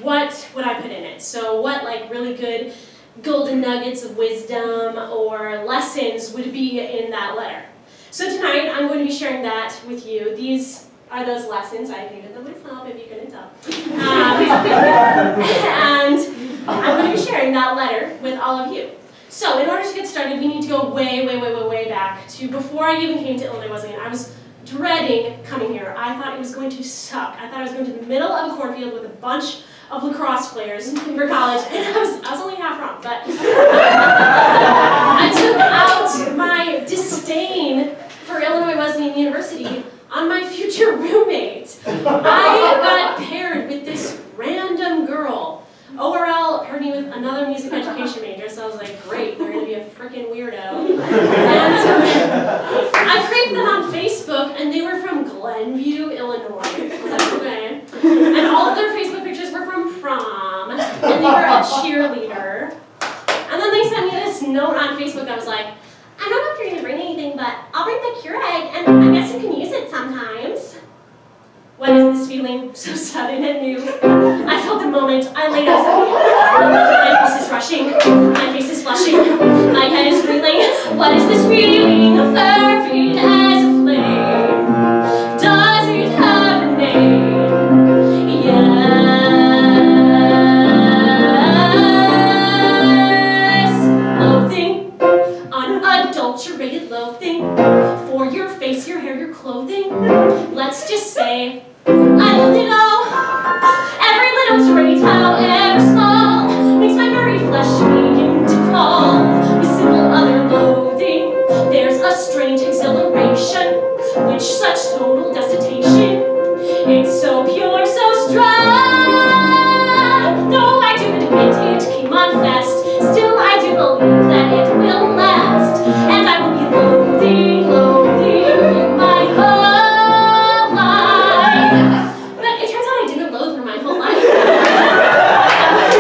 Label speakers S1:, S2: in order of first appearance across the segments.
S1: What would I put in it? So what like really good golden nuggets of wisdom or lessons would be in that letter? So tonight, I'm going to be sharing that with you. These are those lessons. I painted them myself, if you couldn't tell. And I'm going to be sharing that letter with all of you. So in order to get started, we need to go way back to before I even came to Illinois Wesleyan. I was dreading coming here. I thought it was going to suck. I thought I was going to the middle of a cornfield with a bunch of lacrosse players for college, and I was only half wrong, but I took out my disdain for Illinois Wesleyan University on my future roommate. I got paired with this random girl. ORL paired me with another music education major, so I was like, great, they're going to be a freaking weirdo. And I creeped them on Facebook, and they were from Glenview, Illinois. I was like, okay. And all of their Facebook pictures were from prom, and they were a cheerleader. And then they sent me this note on Facebook that was like, I don't know if you're going to bring anything, but I'll bring the Keurig, and I guess you can use it sometimes. What is this feeling so sudden and new? I felt the moment I laid eyes on you. My face is rushing, my face is flushing, my head is reeling. What is this feeling? Fervid as a flame. Does it have a name? Yes. Loathing, unadulterated loathing. For your face, your hair, your clothing. Let's just say I loved it all. Every little trait, however small, makes my very flesh begin to crawl. With simple other loathing, there's a strange exhilaration, which such total desiccation. It's so pure, so strong. Though I do admit it came on fast, still I do believe that it will last. And I will be loathing, loathing my whole life. But it turns out I didn't loathe her my whole life.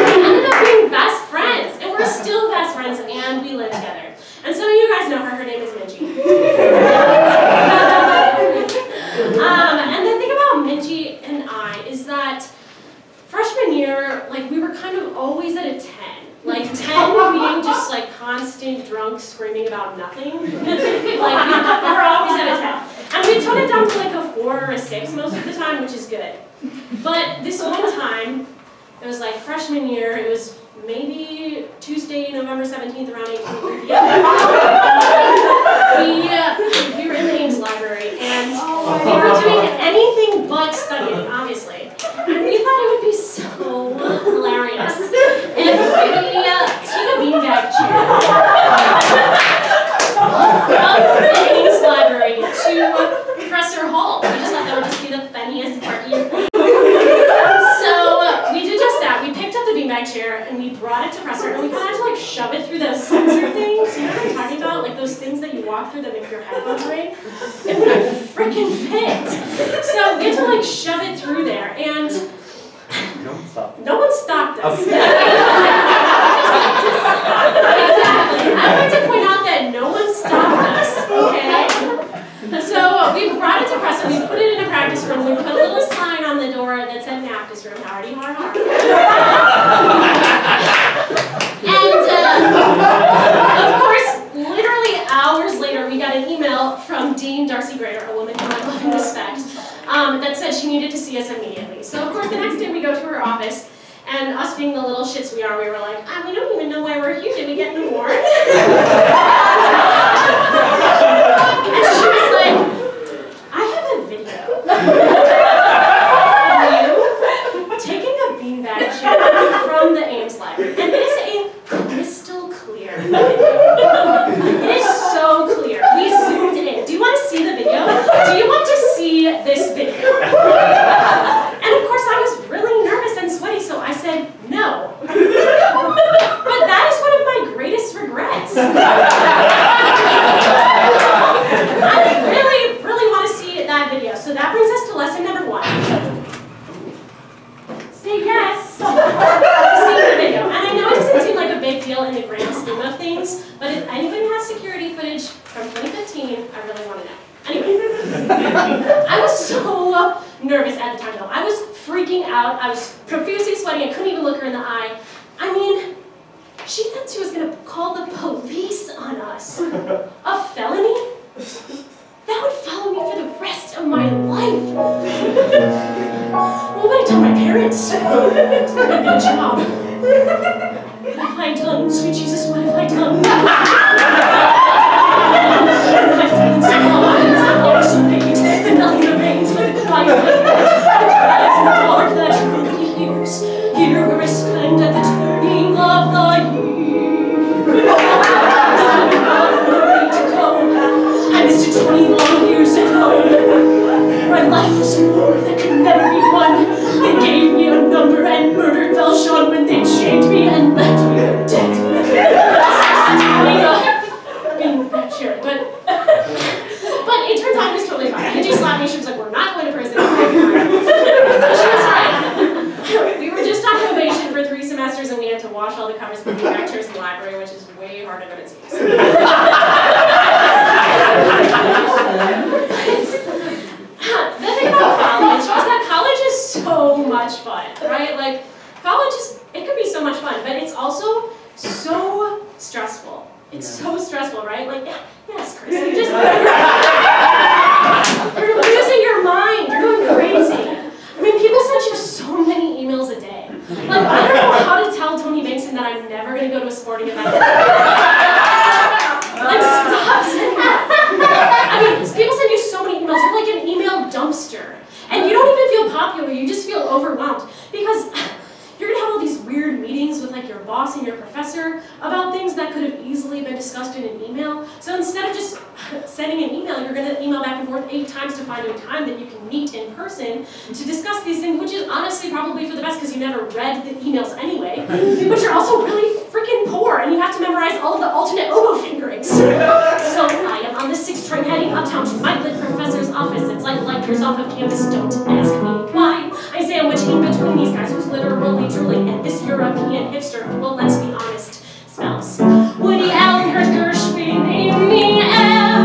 S1: We ended up being best friends, and we're still best friends, and we live together. And some of you guys know her. Her name is Minji. And the thing about Minji and I is that freshman year, like, we were kind of always at a 10. Like 10 being just like constant drunk screaming about nothing. Like we were always at a 10. And we toned it down to like a 4 or a 6 most of the time, which is good. But this one time, it was like freshman year, it was maybe Tuesday, November 17th, around 8:30 p.m. We were in the Ames library, and we were doing anything but studying, obviously. And we thought it would be so hilarious if we took a beanbag chair from the Ames library to Professor Hall. We just thought that would just be the funniest, parkiest thing. So we did just that. We picked up the beanbag chair and we brought it to Professor, and we kind of had to like shove it through those sensor things. You know what I'm talking about? Like those things that you walk through that make your headphones ring. It wouldn't freaking fit. So we had to like shove it through there, and no one stopped us. Exactly. I like to point out that no one stopped us, okay? So we brought it to press, and we put it in a practice room. We put a little sign on the door that said practice room, hardy har har. And of course, literally hours later, we got an email from Dean Darcy Grader, a woman whom I love and respect, that said she needed to see us immediately. So of course, the next day we go to her office, and us being the little shits we are, we were like, we don't even know why we're here. Did we get an award? And she was like, I have a video of you taking a beanbag chair from the Ames library, and it is a crystal clear video. It is so clear. We zoomed in. Do you want to see the video? Do you want to see this video? And of course, I was really nervous and sweaty, so I said no. But that is one of my greatest regrets. I really, really want to see that video. So that brings us to lesson number 1. Say yes to seeing the video. And I know it doesn't seem like a big deal in the grand scheme of things, but if anybody has security footage from 2015, I really want to know. Anyway, I was so nervous at the time though. I was freaking out. I was profusely sweating. I couldn't even look her in the eye. I mean, she thought she was going to call the police on us. A felony? words. Good job. What have I done, sweet Jesus? What have I done? My feelings are hard, the walls are made, and nothing remains but a quiet light. The cries in the heart that nobody hears. Here where I stand at the turning of the year. I missed it 20 long years at home. My life was a war that could never be won. They gave me a number and murdered Valjean when they chained me and left me for dead. Sure, but it turns out it was totally fine. Minji slapped me. She was like, "We're not going to prison." She was right. We were just on probation for 3 semesters, and we had to wash all the covers from the lectures in the library, which is way harder than it seems. The thing about college is that college is so much fun, right? Like, college it can be so much fun, but it's also so stressful. It's so stressful, right? Like, yes, Chris, you're losing your mind. You're going crazy. I mean, people send you so many emails a day. Like, I don't know how to tell Tony Bankson that I'm never going to go to a sporting event. Like, stop sending that. I mean, people send you so many emails. You're like an email dumpster. And you don't even feel popular. You just feel overwhelmed. Because you're going to have all these weird meetings with like your boss and your professor about things that could have easily been discussed in an email. So instead of just sending an email, you're going to email back and forth 8 times to find a time that you can meet in person to discuss these things, which is honestly probably for the best because you never read the emails anyway. But you're also really freaking poor and you have to memorize all of the alternate oboe fingerings. So I am on the 6th train heading uptown to my lit professor's office. It's like lectures off of campus. Don't ask me why. I sandwich in between these guys who's literally drooling and this European hipster who, well, let's be honest, smells. Woody Allen heard Gershwin in the air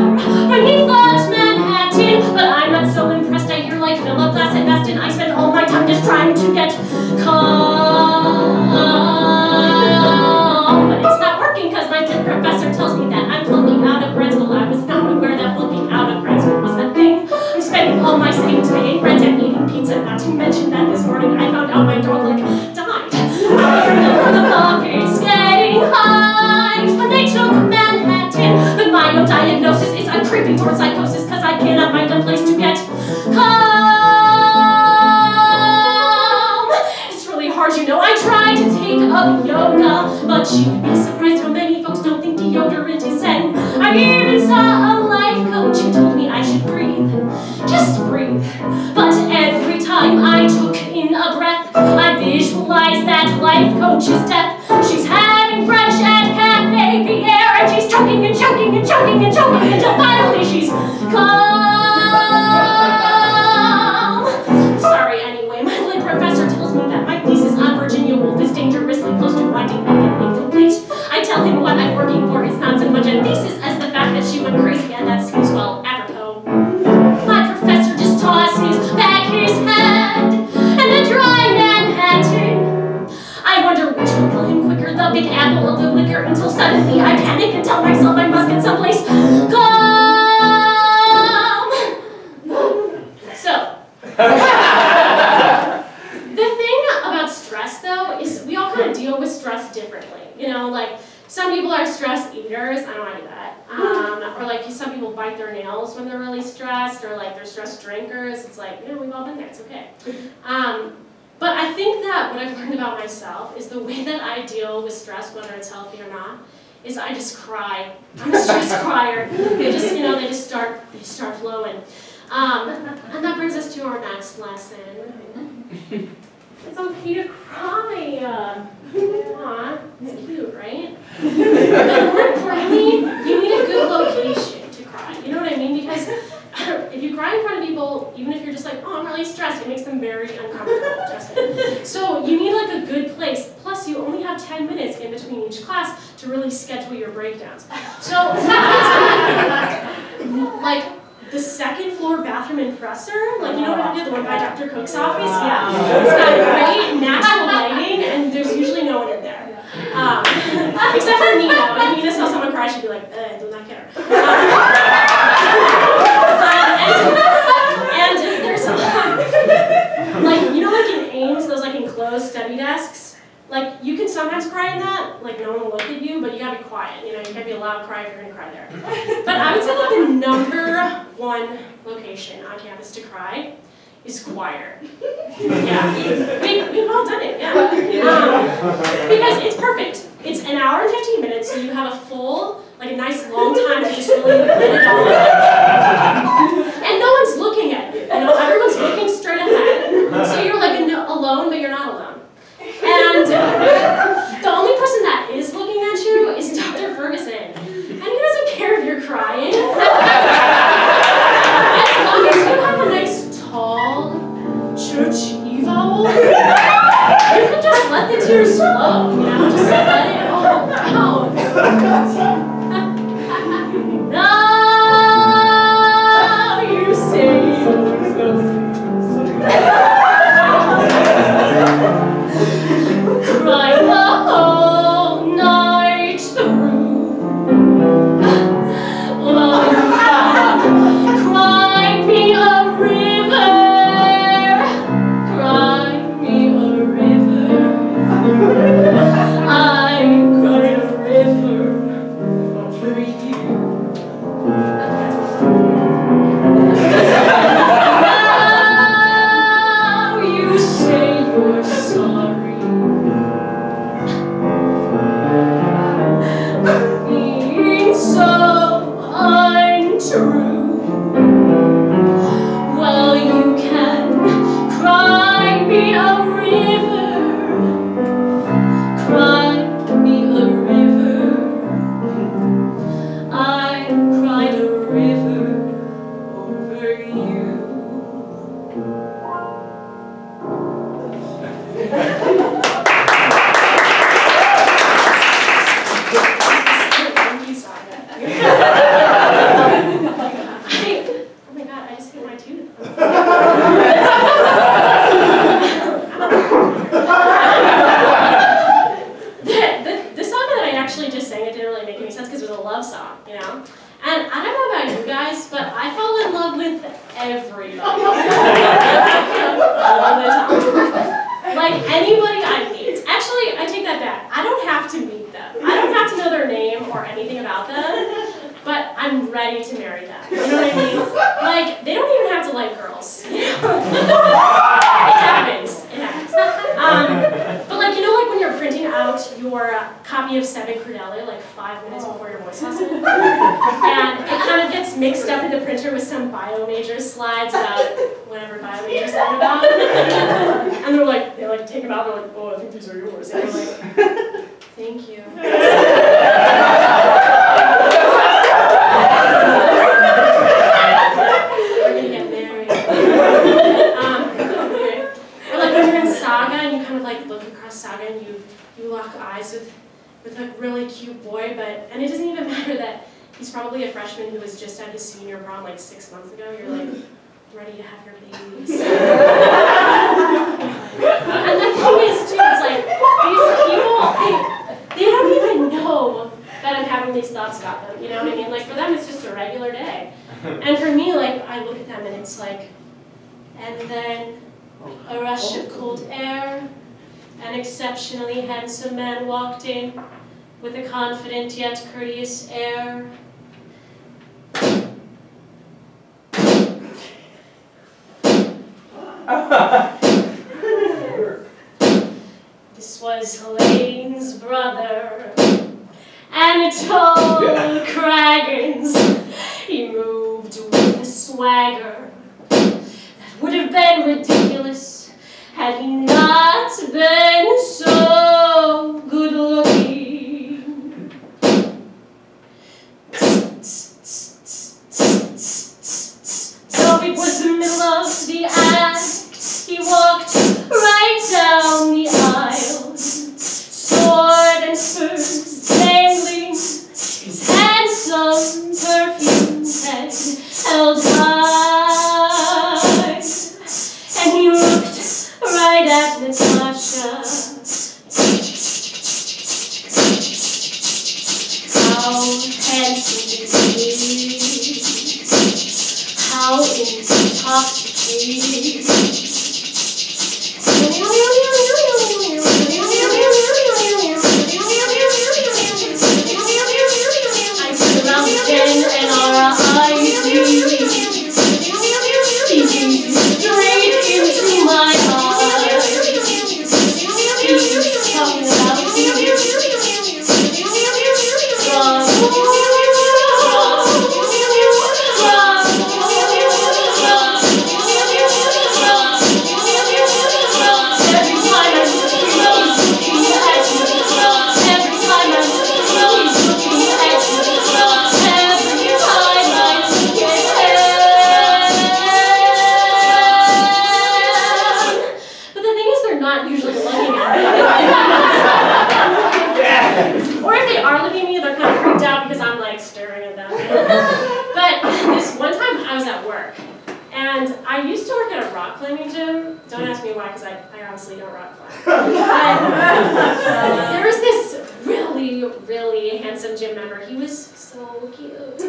S1: when he thought Manhattan, but I'm not so impressed. I hear like Philip Glass at best, and I spend all my time just trying to get calm. But it's not working because my professor tells me that I'm flunking out of grad school. I was not aware that flunking out of grad school was a thing. I'm spending all my savings paying rent and eating pizza, not to mention that this morning I found out my dog died. I heard the pockets getting hives when they took Manhattan, but my own diagnosis is I'm creeping towards psychosis because I cannot find a place to get calm. It's really hard, you know. I tried to take up yoga, but you'd be surprised how many folks don't think deodorant is zen. I even saw a life coach who told me I should breathe, just breathe. But every time I took in a breath, I visualized that life coach's death. She's having brunch at Cafe Pierre, and she's choking and choking and choking and choking until finally she's calm. Sorry, anyway, my lit professor tells me that my thesis on Virginia Woolf is dangerously close to winding up and incomplete. I tell him what I'm working for is not so much a thesis as the fact that she went crazy, and that seems, well, apropos. My professor just tosses back his head and a dry Manhattan. I wonder which will kill him quicker, the Big Apple or the liquor, until suddenly I panic and tell myself I must get someplace calm. So, the thing about stress, though, is we all kind of deal with stress differently. You know, like, some people are stress eaters. I don't want to do that. Or like some people bite their nails when they're really stressed, or like they're stress drinkers. It's like, you know, we've all been there. It's okay. But I think that what I've learned about myself is the way that I deal with stress, whether it's healthy or not, is I just cry. I'm a stress crier. They just, you know, they start flowing. And that brings us to our next lesson. It's okay to cry. Aw, it's cute, right? But more importantly, you need a good location to cry. You know what I mean? Because if you cry in front of people, even if you're just like, oh, I'm really stressed, it makes them very uncomfortable, Justin. So you need like a good place. Plus, you only have 10 minutes in between each class to really schedule your breakdowns. So like the 2nd floor bathroom in Presser, like, you know what I did, the one by Dr. Cook's office? Yeah. It's got great natural lighting, and there's usually no one in there. Except for Nina. When Nina saw someone cry, she'd be like, I do not care. And there's like, you know, like in Ames, those like the #1 location on campus to cry is choir. Yeah, we've all done it, yeah. Because it's perfect. It's an hour and 15 minutes, so you have a full, like a nice long time to just really let it all out. And no one's looking at you, everyone's looking straight ahead. So you're like alone, but you're not alone. And the only person that is looking at you is Dr. Ferguson. And he doesn't care if you're crying. As long as you have a nice, tall, church eval, you can just let the tears flow, just let it all out. Now you say cry the whole night through. Oh, cry me a river. Cry me a river. I cried a river for you. Now you say you're sorry. Being so untrue. Well, you can cry me a river. Cry me a river. I cried a river over you. Oh my god, I just hit my tooth. The song that I actually just sang, it didn't really make any sense because it was a love song, And I don't know about you guys, but I fall in love with everybody. All the time. Like anybody I meet. Actually, I take that back. I don't have to meet them. I don't have to know their name or anything about them, but I'm ready to marry them. You know what I mean? Like, they don't even have to like girls. It happens. It happens. But like, like when you're printing out your copy of Seven Cordelia like 5 minutes before your voice lesson, and it kind of gets mixed up in the printer with some bio major slides about whatever bio major said about, and they take them out. They're like, oh, I think these are yours. And you're like, thank you. We're gonna get married. Or like when you're in Saga and you kind of like look across Saga and you lock eyes with a really cute boy, and it doesn't even matter that he's probably a freshman who was just at his senior prom like 6 months ago. You're like ready to have your babies. And the thing is too, it's like these people, they don't even know that I'm having these thoughts about them. You know what I mean? Like for them, it's just a regular day. And for me, like I look at them and it's like, and then a rush of cold air. An exceptionally handsome man walked in with a confident yet courteous air. This was Helene's brother, and tall Craggins. He moved with a swagger that would have been ridiculous had he not been so good looking. So it was the middle of the act. He walked right down the aisle, sword and spurs dangling, his handsome perfumed head held high, and he looked right at Natasha. How handsome he is, how intoxicating. I surround Jen and our eyes. And I used to work at a rock climbing gym. Don't ask me why, because I honestly don't rock climb. But there was this really, really handsome gym member. He was so cute.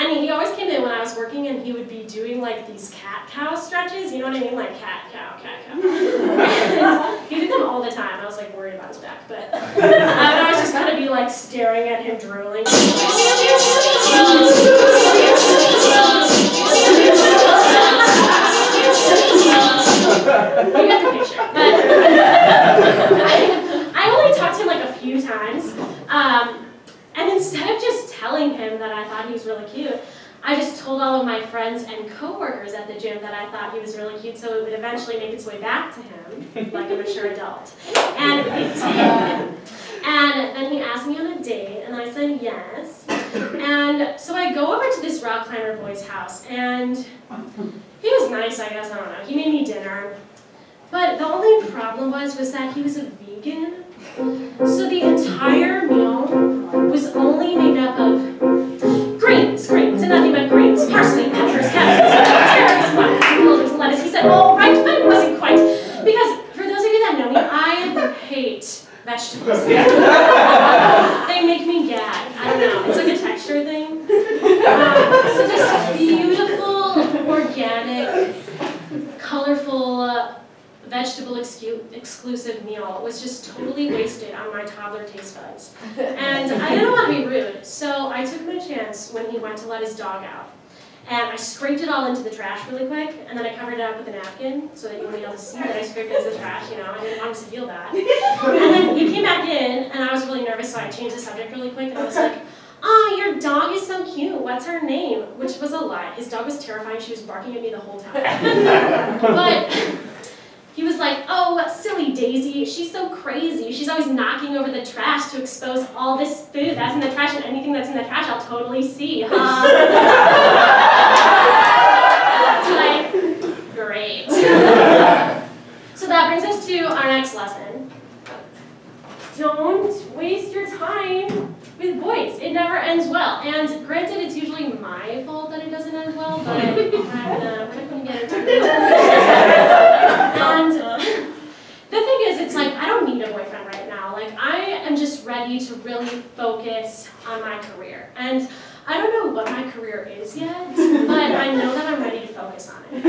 S1: And he always came in when I was working, and he would be doing like these cat-cow stretches. You know what I mean? Like cat-cow, cat-cow. And he did them all the time. I was like worried about his back, but I was just kind of be like staring at him drooling. You get the picture. But I only talked to him like a few times. And instead of just telling him that I thought he was really cute, I just told all of my friends and coworkers at the gym that I thought he was really cute, so it would eventually make its way back to him, like a mature adult. And it did. And then he asked me on a date, and I said yes. And so I go over to this rock climber boy's house, and he was nice, I guess, I don't know. He made me dinner. But the only problem was that he was a vegan. So the entire meal was only made up of greens, and nothing but greens, parsley, peppers, carrots, carrots, lettuce. He said, oh, right, but it wasn't quite. Because for those of you that know me, I hate vegetables. They make me gag. I don't know. It's like a texture thing. So this beautiful, organic, colorful, vegetable-exclusive meal was just totally wasted on my toddler taste buds. And I didn't want to be rude, so I took my chance when he went to let his dog out. And I scraped it all into the trash really quick, and then I covered it up with a napkin so that you wouldn't be able to see that I scraped it into the trash, you know, I didn't want him to feel bad. And then he came back in, and I was really nervous, so I changed the subject really quick, and I was like, oh, your dog is so cute, what's her name? Which was a lie. His dog was terrifying, she was barking at me the whole time. But he was like, oh, silly Daisy, she's so crazy. She's always knocking over the trash to expose all this food that's in the trash, and anything that's in the trash I'll totally see, huh? It's like, great. So that brings us to our next lesson. Don't waste your time with boys. It never ends well. And granted, it's usually my fault that it doesn't end well, but we're not going to get into it. And the thing is, it's like, I don't need a boyfriend right now. Like, I am just ready to really focus on my career. And I don't know what my career is yet, but I know that I'm ready to focus on it.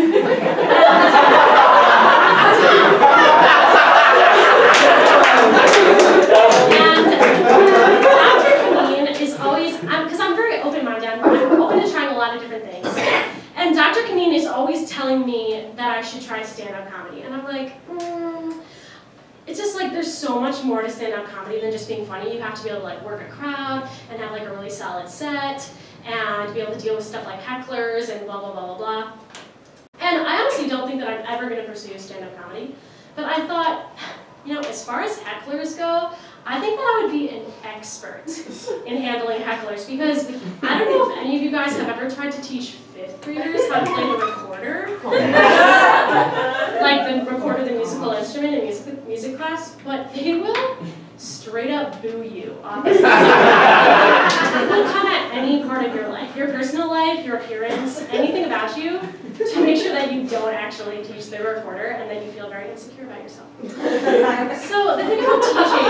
S1: And Dr. Kahn is always, because I'm very open-minded, I'm open to trying a lot of different things. And Dr. Kahn is always telling me that I should try stand-up comedy. And I'm like, it's just like there's so much more to stand-up comedy than just being funny. You have to be able to like work a crowd and have like a really solid set and be able to deal with stuff like hecklers and blah, blah, blah, blah, blah. And I honestly don't think that I'm ever going to pursue stand-up comedy. But I thought, you know, as far as hecklers go, I think that I would be an expert in handling hecklers because I don't know if any of you guys have ever tried to teach 5th graders how to play the recorder. Like the recorder, the musical instrument in music class, but they will straight up boo you on the stage. They'll come at any part of your life, your personal life, your appearance, anything about you, to make sure that you don't actually teach the recorder and that you feel very insecure about yourself. So the thing about teaching,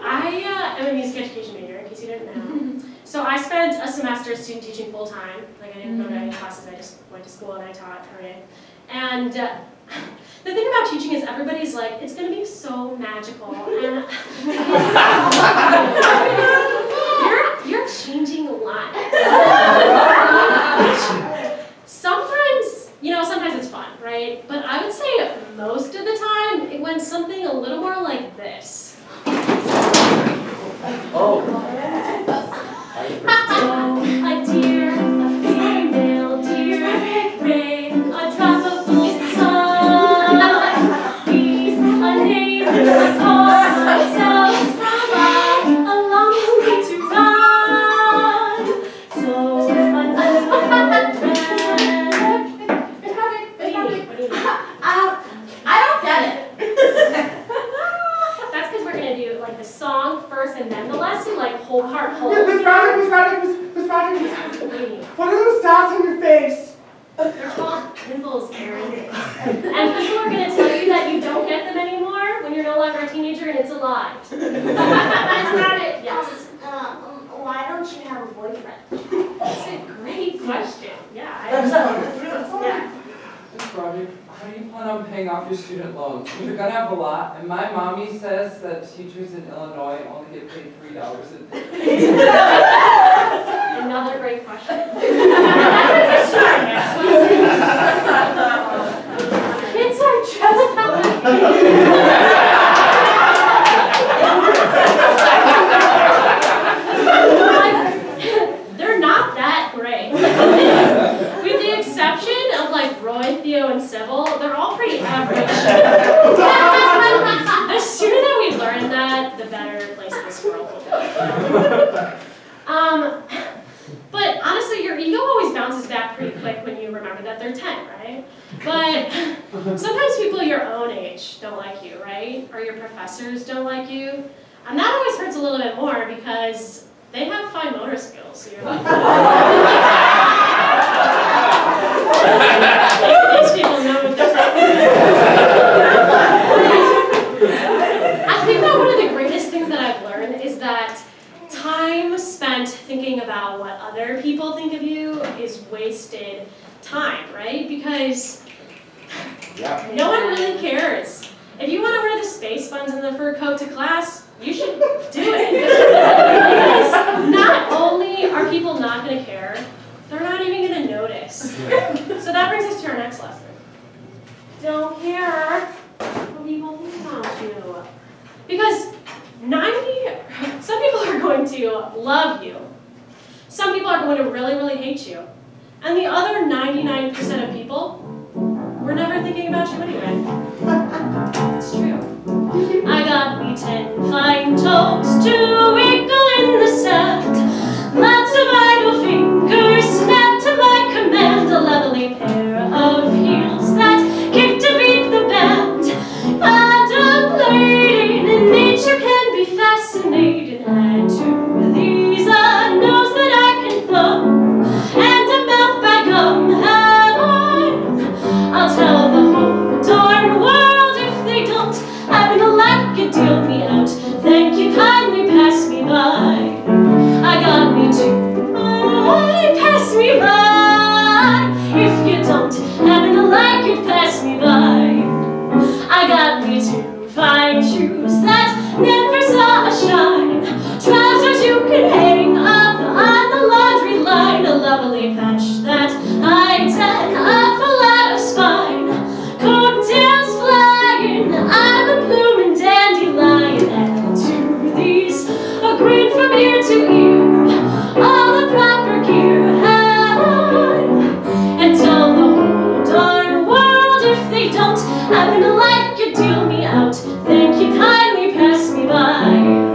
S1: I am a music education major, in case you didn't know. So I spent a semester student teaching full time. Like I didn't go to any classes, I just went to school and I taught every day. And the thing about teaching is everybody's like, it's going to be so magical. And you're changing lives. Sometimes, you know, sometimes it's fun, right? But I would say most of the time, it went something a little more like this. Oh. A deer, a female deer, rain, a drop of golden sun. He's a name, a cause, a long way to run. So question. Yeah.
S2: Yeah. Ms. Broderick, how do you plan on paying off your student loans? You're gonna have a lot, and my mommy says that teachers in Illinois only get paid $3 a day.
S1: Another great question. Kids are just they're not that great. With the exception of like Roy, Theo, and Sybil, they're all pretty average. The sooner that we learn that, the better place this world will be. But honestly, your ego always bounces back pretty quick when you remember that they're 10, right? But sometimes people your own age don't like you, right? Or your professors don't like you. And that always hurts a little bit more because they have fine motor skills. So you're like, these people know what they're talking about. I think that one of the greatest things that I've learned is that time spent thinking about what other people think of you is wasted time, right? Because no one really cares. If you want to wear the space buns and the fur coat to class, you should do it. Because not only are people not going to care, they're not even going to notice. So that brings us to our next lesson. Don't care what people think about you. Because some people are going to love you. Some people are going to really, really hate you. And the other 99% of people, we're never thinking about you anyway. It's true. I got me 10 fine toes to wiggle in the sand. Lots of idle fingers snapped to my command. A lovely pair of heels that kicked to beat the band. Contemplating in nature can be fascinating. Add to these a nose that I can thumb and a mouth by gum. Have I'll tell the whole darn world if they don't. I'm gonna like it, deal me out. Thank you, kindly pass me by. I got me too. Pass me by. If you don't, I'm gonna like it, pass me by. I got me two fine shoes that never saw a shine. Trousers you can hang up on the laundry line. A lovely patch that hides an awful lot of spine. Coattails flying, I'm a blooming dandelion. And to these, a grin from ear to ear, all the proper gear have on. And tell the whole darn world if they don't, I'm gonna like you, deal me out. Thank you, kindly pass me by.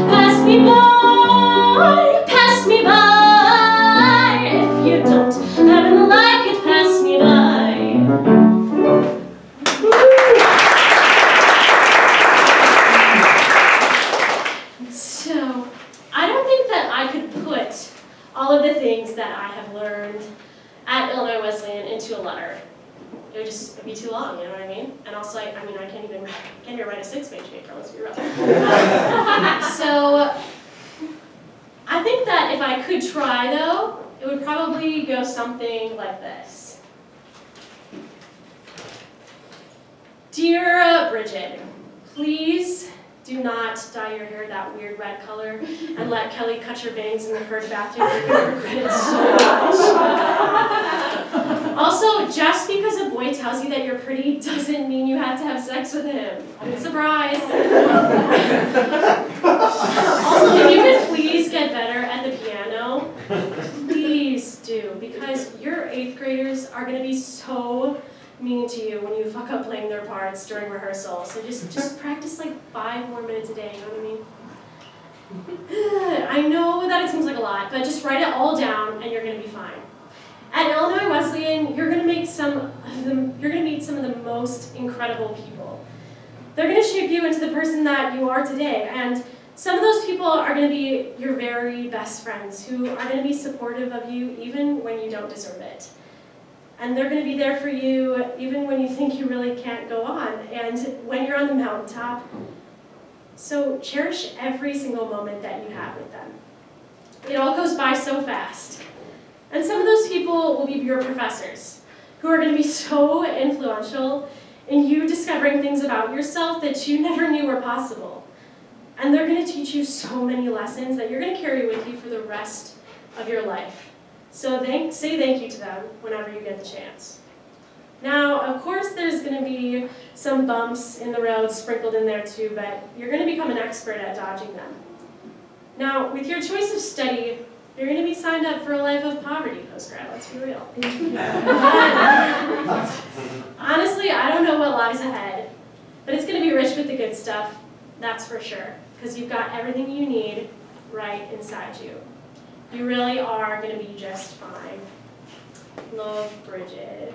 S1: Pass me by, pass me by. If you don't, I'm gonna like it, pass me by. So, I don't think that I could put all of the things that I have learned at Illinois Wesleyan into a letter. It would just be too long, you know what I mean? And also, I can't even write a 6-page paper, let's be real. So, I think that if I could try, though, it would probably go something like this. Dear Brigid, please do not dye your hair that weird red color and let Kelly cut your bangs in the first bathroom. You're going to regret it so much. Also, just because a boy tells you that you're pretty doesn't mean you have to have sex with him. Surprise. Also, if you could please get better at the piano, please do, because your 8th graders are going to be so mean to you when you fuck up playing their parts during rehearsal. So just practice like 5 more minutes a day, you know what I mean? I know that it seems like a lot, but just write it all down and you're gonna be fine. At Illinois Wesleyan, you're gonna meet some of the most incredible people. They're gonna shape you into the person that you are today, and some of those people are gonna be your very best friends who are gonna be supportive of you even when you don't deserve it. And they're going to be there for you even when you think you really can't go on, and when you're on the mountaintop. So cherish every single moment that you have with them. It all goes by so fast. And some of those people will be your professors, who are going to be so influential in you discovering things about yourself that you never knew were possible. And they're going to teach you so many lessons that you're going to carry with you for the rest of your life. So say thank you to them whenever you get the chance. Now, of course, there's going to be some bumps in the road sprinkled in there too, but you're going to become an expert at dodging them. Now, with your choice of study, you're going to be signed up for a life of poverty post-grad, let's be real. Honestly, I don't know what lies ahead, but it's going to be rich with the good stuff, that's for sure, because you've got everything you need right inside you. You really are going to be just fine. Love, Brigid.